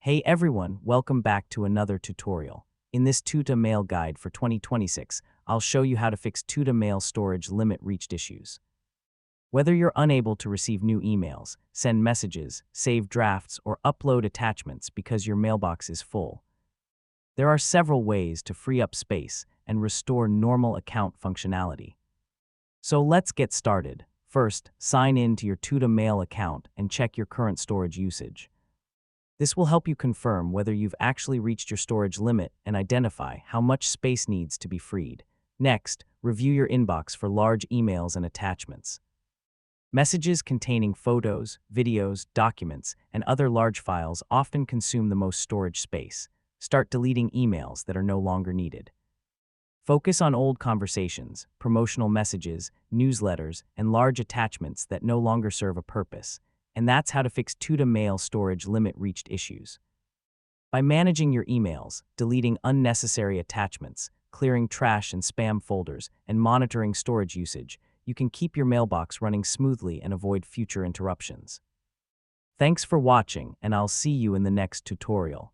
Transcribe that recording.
Hey everyone, welcome back to another tutorial. In this Tuta Mail Guide for 2026, I'll show you how to fix Tuta Mail storage limit reached issues. Whether you're unable to receive new emails, send messages, save drafts, or upload attachments because your mailbox is full, there are several ways to free up space and restore normal account functionality. So let's get started. First, sign in to your Tuta Mail account and check your current storage usage. This will help you confirm whether you've actually reached your storage limit and identify how much space needs to be freed. Next, review your inbox for large emails and attachments. Messages containing photos, videos, documents, and other large files often consume the most storage space. Start deleting emails that are no longer needed. Focus on old conversations, promotional messages, newsletters, and large attachments that no longer serve a purpose. And that's how to fix Tuta Mail storage limit reached issues. By managing your emails, deleting unnecessary attachments, clearing trash and spam folders, and monitoring storage usage, you can keep your mailbox running smoothly and avoid future interruptions. Thanks for watching, and I'll see you in the next tutorial.